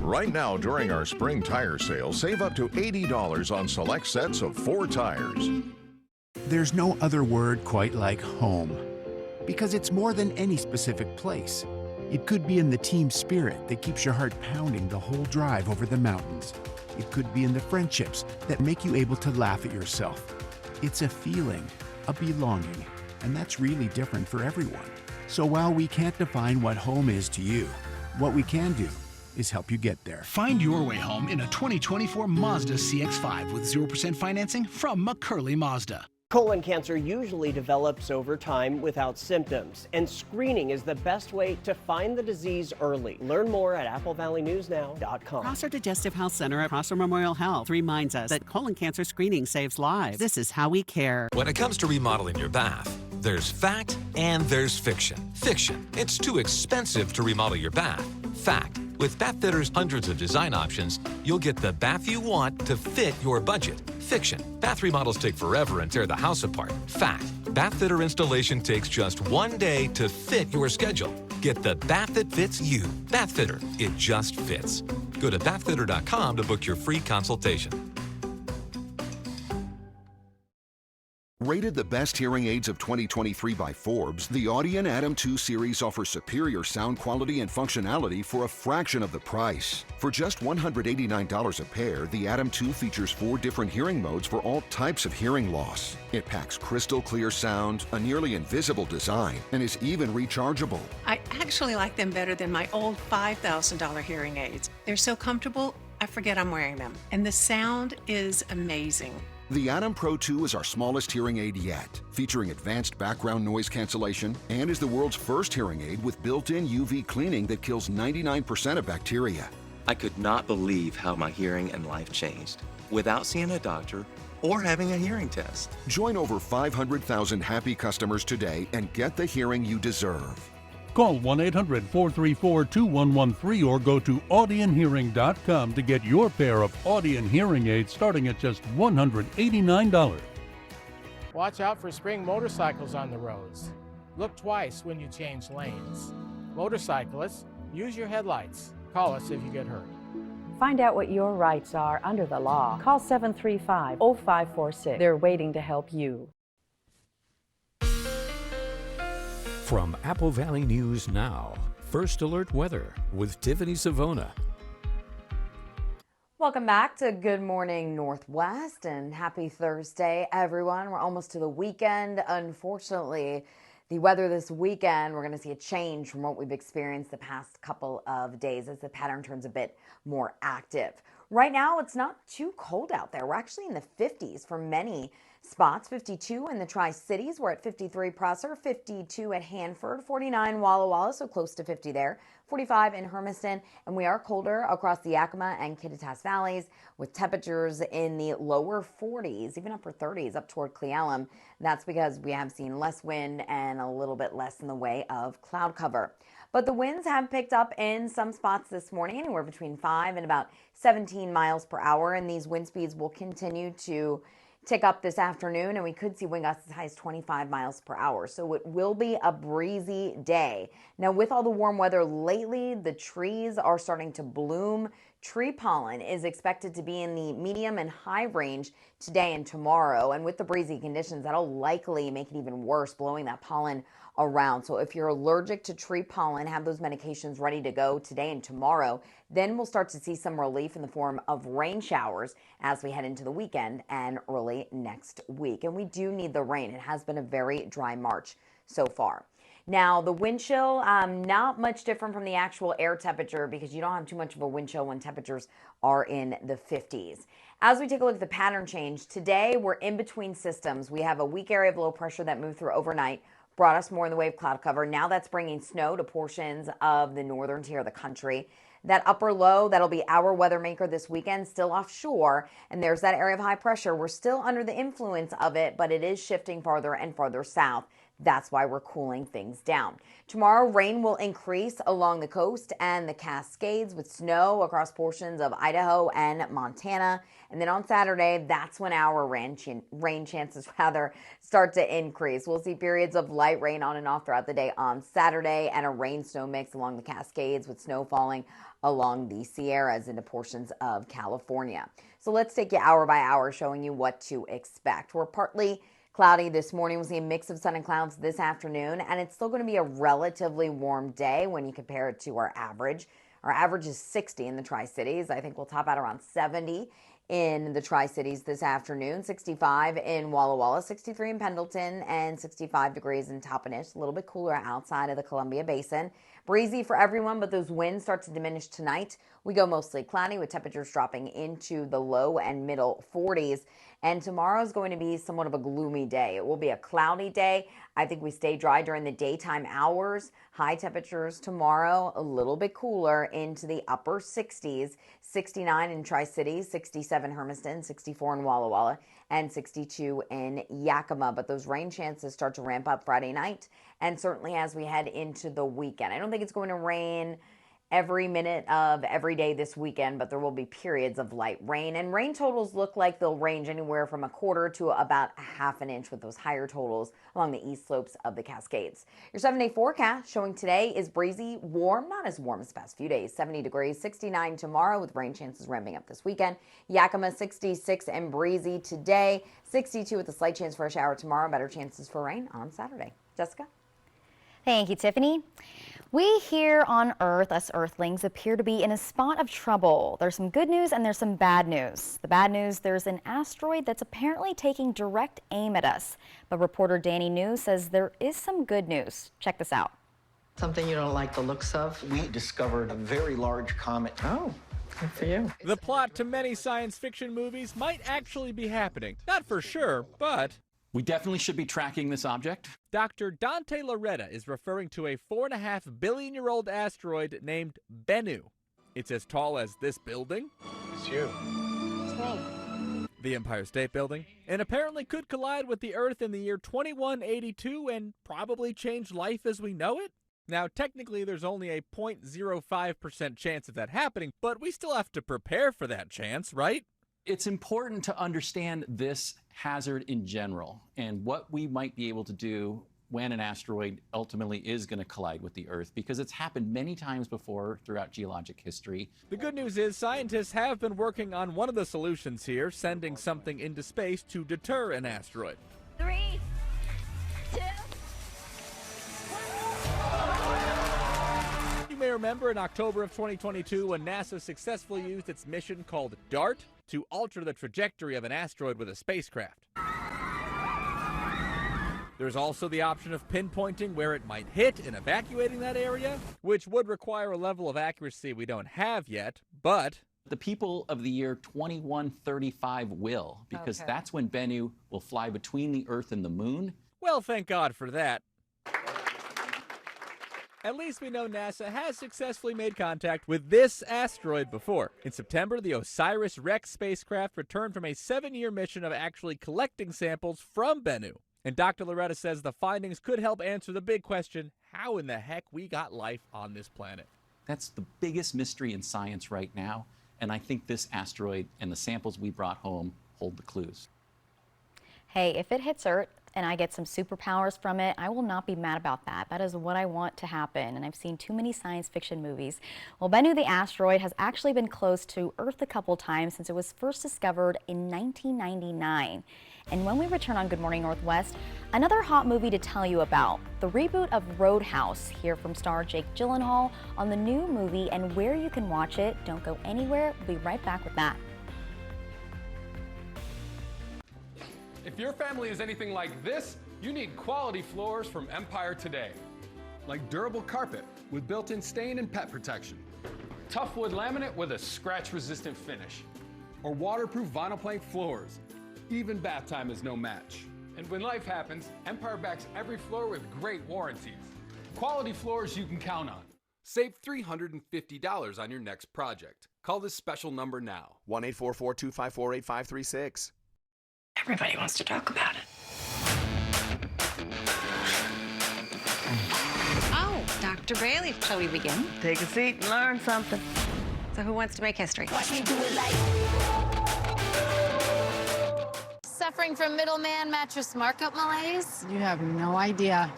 Right now, during our spring tire sale, save up to $80 on select sets of 4 tires. There's no other word quite like home, because it's more than any specific place. It could be in the team spirit that keeps your heart pounding the whole drive over the mountains. It could be in the friendships that make you able to laugh at yourself. It's a feeling, a belonging, and that's really different for everyone. So while we can't define what home is to you, what we can do is help you get there. Find your way home in a 2024 Mazda CX-5 with 0% financing from McCurley Mazda. Colon cancer usually develops over time without symptoms, and screening is the best way to find the disease early. Learn more at applevalleynewsnow.com. Prosser Digestive Health Center at Prosser Memorial Health reminds us that colon cancer screening saves lives. This is how we care. When it comes to remodeling your bath, there's fact and there's fiction. Fiction, it's too expensive to remodel your bath. Fact, with Bathfitter's hundreds of design options, you'll get the bath you want to fit your budget. Fiction, bath remodels take forever and tear the house apart. Fact, Bathfitter installation takes just 1 day to fit your schedule. Get the bath that fits you. Bathfitter, it just fits. Go to bathfitter.com to book your free consultation. Rated the best hearing aids of 2023 by Forbes, the Audien Atom 2 series offers superior sound quality and functionality for a fraction of the price. For just $189 a pair, the Atom 2 features 4 different hearing modes for all types of hearing loss. It packs crystal clear sound, a nearly invisible design, and is even rechargeable. I actually like them better than my old $5,000 hearing aids. They're so comfortable, I forget I'm wearing them. And the sound is amazing. The Atom Pro 2 is our smallest hearing aid yet, featuring advanced background noise cancellation and is the world's first hearing aid with built-in UV cleaning that kills 99% of bacteria. I could not believe how my hearing and life changed without seeing a doctor or having a hearing test. Join over 500,000 happy customers today and get the hearing you deserve. Call 1-800-434-2113 or go to audienhearing.com to get your pair of Audien hearing aids starting at just $189. Watch out for spring motorcycles on the roads. Look twice when you change lanes. Motorcyclists, use your headlights. Call us if you get hurt. Find out what your rights are under the law. Call 735-0546. They're waiting to help you. From Apple Valley News Now, First Alert Weather with Tiffany Savona. Welcome back to Good Morning Northwest and happy Thursday, everyone. We're almost to the weekend. Unfortunately, the weather this weekend, we're going to see a change from what we've experienced the past couple of days as the pattern turns a bit more active. Right now, it's not too cold out there. We're actually in the 50s for many spots. 52 in the Tri-Cities. We're at 53 Prosser, 52 at Hanford, 49 Walla Walla, so close to 50 there, 45 in Hermiston, and we are colder across the Yakima and Kittitas valleys with temperatures in the lower 40s, even upper 30s up toward Cle Elum. That's because we have seen less wind and a little bit less in the way of cloud cover. But the winds have picked up in some spots this morning, anywhere between 5 and about 17 miles per hour, and these wind speeds will continue to tick up this afternoon, and we could see wind gusts as high as 25 miles per hour. So it will be a breezy day. Now, with all the warm weather lately, the trees are starting to bloom. Tree pollen is expected to be in the medium and high range today and tomorrow. And with the breezy conditions, that'll likely make it even worse, blowing that pollen around. So if you're allergic to tree pollen, have those medications ready to go today and tomorrow. Then we'll start to see some relief in the form of rain showers as we head into the weekend and early next week. And we do need the rain. It has been a very dry March so far. Now, the wind chill, not much different from the actual air temperature because you don't have too much of a wind chill when temperatures are in the 50s. As we take a look at the pattern change, today we're in between systems. We have a weak area of low pressure that moved through overnight, brought us more in the way of cloud cover. Now that's bringing snow to portions of the northern tier of the country. That upper low, that'll be our weather maker this weekend, still offshore. And there's that area of high pressure. We're still under the influence of it, but it is shifting farther and farther south. That's why we're cooling things down. Tomorrow, rain will increase along the coast and the Cascades with snow across portions of Idaho and Montana. And then on Saturday, that's when our rain chances start to increase. We'll see periods of light rain on and off throughout the day on Saturday and a rain-snow mix along the Cascades with snow falling along the Sierras into portions of California. So let's take you hour by hour showing you what to expect. We're partly cloudy this morning. We'll see a mix of sun and clouds this afternoon, and it's still going to be a relatively warm day when you compare it to our average. Our average is 60 in the Tri-Cities. I think we'll top out around 70 in the Tri-Cities this afternoon, 65 in Walla Walla, 63 in Pendleton, and 65 degrees in Toppenish. A little bit cooler outside of the Columbia Basin. Breezy for everyone, but those winds start to diminish tonight. We go mostly cloudy with temperatures dropping into the low and middle 40s. And tomorrow is going to be somewhat of a gloomy day. It will be a cloudy day. I think we stay dry during the daytime hours. High temperatures tomorrow, a little bit cooler into the upper 60s. 69 in Tri-Cities, 67 Hermiston, 64 in Walla Walla, and 62 in Yakima. But those rain chances start to ramp up Friday night and certainly as we head into the weekend. I don't think it's going to rain every minute of every day this weekend, but there will be periods of light rain. And rain totals look like they'll range anywhere from a quarter to about a half an inch, with those higher totals along the east slopes of the Cascades. Your 7-day forecast showing today is breezy, warm, not as warm as the past few days. 70 degrees, 69 tomorrow, with rain chances ramping up this weekend. Yakima 66 and breezy today, 62 with a slight chance for a shower tomorrow. Better chances for rain on Saturday. Jessica? Thank you, Tiffany. We here on Earth, us Earthlings, appear to be in a spot of trouble. There's some good news and there's some bad news. The bad news, there's an asteroid that's apparently taking direct aim at us. But reporter Danny New says there is some good news. Check this out. Something you don't like the looks of? We discovered a very large comet. Oh, good for you. The plot to many science fiction movies might actually be happening. Not for sure, but... we definitely should be tracking this object. Dr. Dante Loretta is referring to a 4.5 billion-year-old asteroid named Bennu. It's as tall as this building. It's you. It's me. The Empire State Building, and apparently could collide with the Earth in the year 2182 and probably change life as we know it. Now, technically, there's only a 0.05% chance of that happening, but we still have to prepare for that chance, right? It's important to understand this hazard in general and what we might be able to do when an asteroid ultimately is going to collide with the Earth, because it's happened many times before throughout geologic history. The good news is scientists have been working on one of the solutions here, sending something into space to deter an asteroid. 3, 2, You may remember in October of 2022 when NASA successfully used its mission called DART to alter the trajectory of an asteroid with a spacecraft. There's also the option of pinpointing where it might hit and evacuating that area, which would require a level of accuracy we don't have yet, but... the people of the year 2135 will, because that's when Bennu will fly between the Earth and the Moon. Well, thank God for that. At least we know NASA has successfully made contact with this asteroid before. In September, the OSIRIS-REx spacecraft returned from a 7-year mission of actually collecting samples from Bennu. And Dr. Loretta says the findings could help answer the big question, how in the heck we got life on this planet? That's the biggest mystery in science right now, and I think this asteroid and the samples we brought home hold the clues. Hey, if it hits Earth and I get some superpowers from it, I will not be mad about that. That is what I want to happen, and I've seen too many science fiction movies. Well, Bennu the asteroid has actually been close to Earth a couple times since it was first discovered in 1999. And when we return on Good Morning Northwest, another hot movie to tell you about, the reboot of Roadhouse. Hear from star Jake Gyllenhaal on the new movie and where you can watch it. Don't go anywhere. We'll be right back with that. If your family is anything like this, you need quality floors from Empire Today. Like durable carpet with built-in stain and pet protection. Tough wood laminate with a scratch-resistant finish. Or waterproof vinyl plank floors. Even bath time is no match. And when life happens, Empire backs every floor with great warranties. Quality floors you can count on. Save $350 on your next project. Call this special number now. 1-844-254-8536. Everybody wants to talk about it. Oh, Dr. Bailey, shall we begin? Take a seat and learn something. So who wants to make history? watch me do it like. Suffering from middleman mattress markup malaise? You have no idea.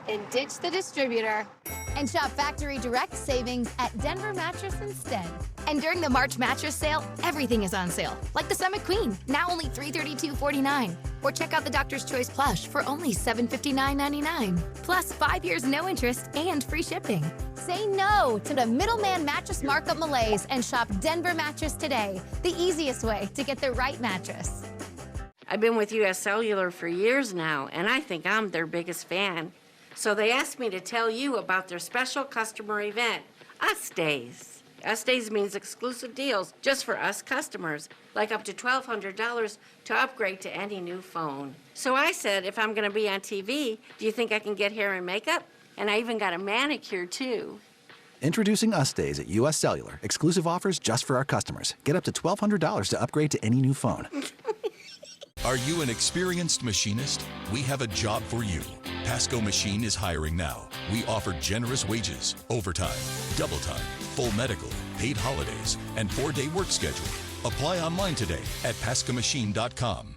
And ditch the distributor. And shop factory direct savings at Denver Mattress instead. And during the March mattress sale, everything is on sale. Like the Summit Queen, now only $332.49. Or check out the Doctor's Choice Plush for only $759.99. Plus 5 years no interest and free shipping. Say no to the middleman mattress markup malaise and shop Denver Mattress today. The easiest way to get the right mattress. I've been with US Cellular for years now, and I think I'm their biggest fan. So they asked me to tell you about their special customer event, Us Days. Us Days means exclusive deals just for us customers, like up to $1,200 to upgrade to any new phone. So I said, if I'm gonna be on TV, do you think I can get hair and makeup? And I even got a manicure too. Introducing Us Days at US Cellular. Exclusive offers just for our customers. Get up to $1,200 to upgrade to any new phone. Are you an experienced machinist? We have a job for you. Pasco Machine is hiring now. We offer generous wages, overtime, double time, full medical, paid holidays, and 4-day work schedule. Apply online today at pascamachine.com.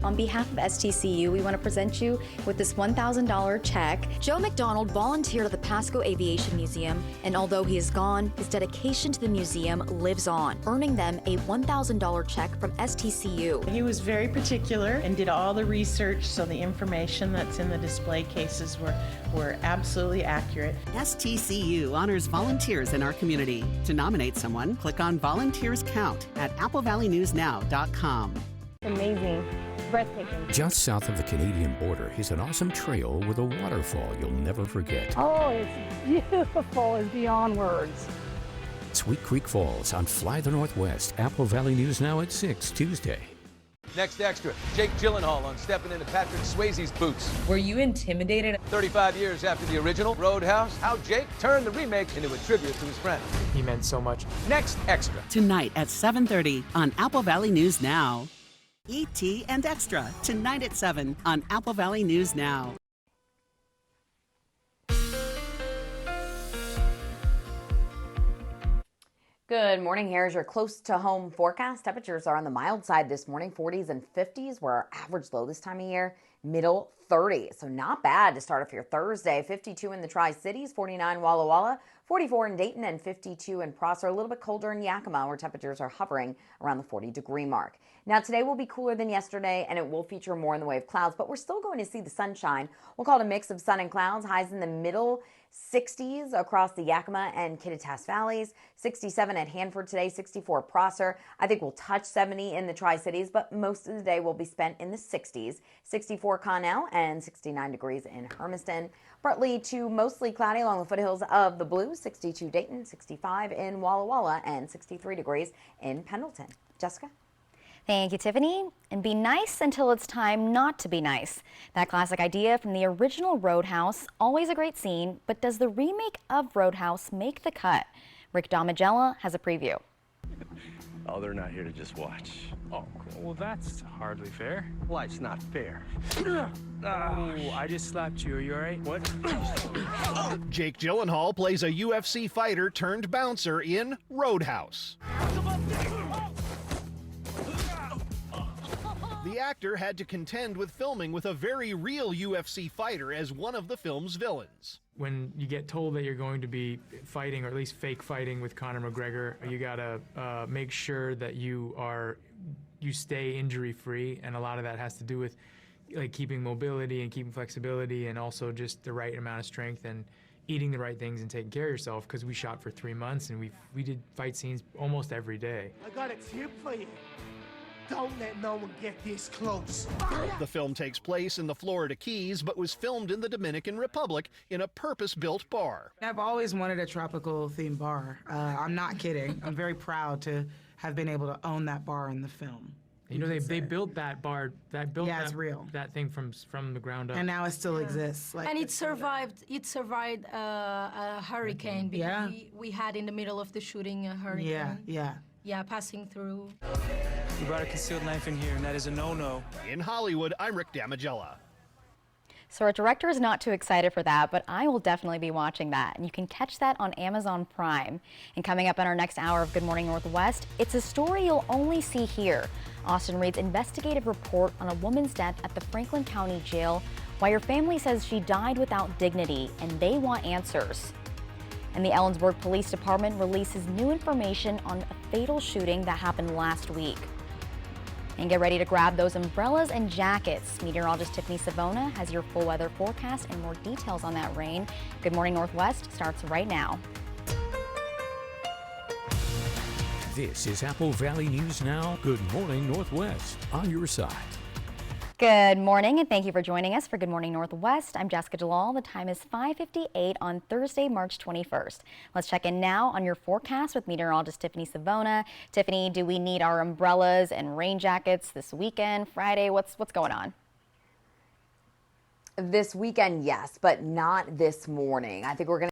On behalf of STCU, we want to present you with this $1,000 check. Joe McDonald volunteered at the Pasco Aviation Museum, and although he is gone, his dedication to the museum lives on, earning them a $1,000 check from STCU. He was very particular and did all the research, so the information that's in the display cases were absolutely accurate. STCU honors volunteers in our community. To nominate someone, click on Volunteers Count at AppleValleyNewsNow.com. Amazing. Breathtaking. Just south of the Canadian border is an awesome trail with a waterfall you'll never forget. Oh, it's beautiful. It's beyond words. Sweet Creek Falls on Fly the Northwest. Apple Valley News Now at 6 Tuesday. Next extra, Jake Gyllenhaal on stepping into Patrick Swayze's boots. Were you intimidated? 35 years after the original Roadhouse, how Jake turned the remake into a tribute to his friend. He meant so much. Next extra. Tonight at 7:30 on Apple Valley News Now. E.T. and Extra, tonight at 7 on Apple Valley News Now. Good morning. Here's your close to home forecast. Temperatures are on the mild side this morning, 40s and 50s were our average low this time of year, middle 30s. So not bad to start off your Thursday. 52 in the Tri-Cities, 49 Walla Walla, 44 in Dayton, and 52 in Prosser. A little bit colder in Yakima, where temperatures are hovering around the 40-degree mark. Now, today will be cooler than yesterday, and it will feature more in the way of clouds, but we're still going to see the sunshine. We'll call it a mix of sun and clouds. Highs in the middle 60s across the Yakima and Kittitas valleys. 67 at Hanford today, 64 at Prosser. I think we'll touch 70 in the Tri-Cities, but most of the day will be spent in the 60s. 64 Connell and 69 degrees in Hermiston. Partly to mostly cloudy along the foothills of the Blues. 62 Dayton, 65 in Walla Walla, and 63 degrees in Pendleton. Jessica? Thank you, Tiffany. And be nice until it's time not to be nice. That classic idea from the original Roadhouse, always a great scene, but does the remake of Roadhouse make the cut? Rick Damigella has a preview. Oh, they're not here to just watch. Oh, cool. Well, that's hardly fair. Why, it's not fair. Oh, I just slapped you. Are you all right? What? Jake Gyllenhaal plays a UFC fighter turned bouncer in Roadhouse. The actor had to contend with filming with a very real UFC fighter as one of the film's villains. When you get told that you're going to be fighting, or at least fake fighting, with Conor McGregor, you gotta make sure that you stay injury-free, and a lot of that has to do with like keeping mobility and keeping flexibility, and also just the right amount of strength and eating the right things and taking care of yourself. Because we shot for 3 months and we did fight scenes almost every day. I got a tip for you. Don't let no one get this close. The film takes place in the Florida Keys, but was filmed in the Dominican Republic in a purpose-built bar. I've always wanted a tropical themed bar. I'm not kidding. I'm very proud to have been able to own that bar in the film. You know, they built that bar, it's real. That thing from the ground up. And now it still exists. Like, and it survived a hurricane because we had in the middle of the shooting a hurricane. Yeah, passing through. You brought a concealed knife in here, and that is a no-no. In Hollywood, I'm Rick Damigella. So our director is not too excited for that, but I will definitely be watching that. And you can catch that on Amazon Prime. And coming up in our next hour of Good Morning Northwest, it's a story you'll only see here. Austin Reed's investigative report on a woman's death at the Franklin County Jail, why her family says she died without dignity, and they want answers. And the Ellensburg Police Department releases new information on a fatal shooting that happened last week. And get ready to grab those umbrellas and jackets. Meteorologist Tiffany Savona has your full weather forecast and more details on that rain. Good Morning Northwest starts right now. This is Apple Valley News Now. Good Morning Northwest, on your side. Good morning, and thank you for joining us for Good Morning Northwest. I'm Jessica Jalal. The time is 5:58 on Thursday, March 21st. Let's check in now on your forecast with meteorologist Tiffany Savona. Tiffany, do we need our umbrellas and rain jackets this weekend, Friday? What's going on? This weekend, yes, but not this morning. I think we're going to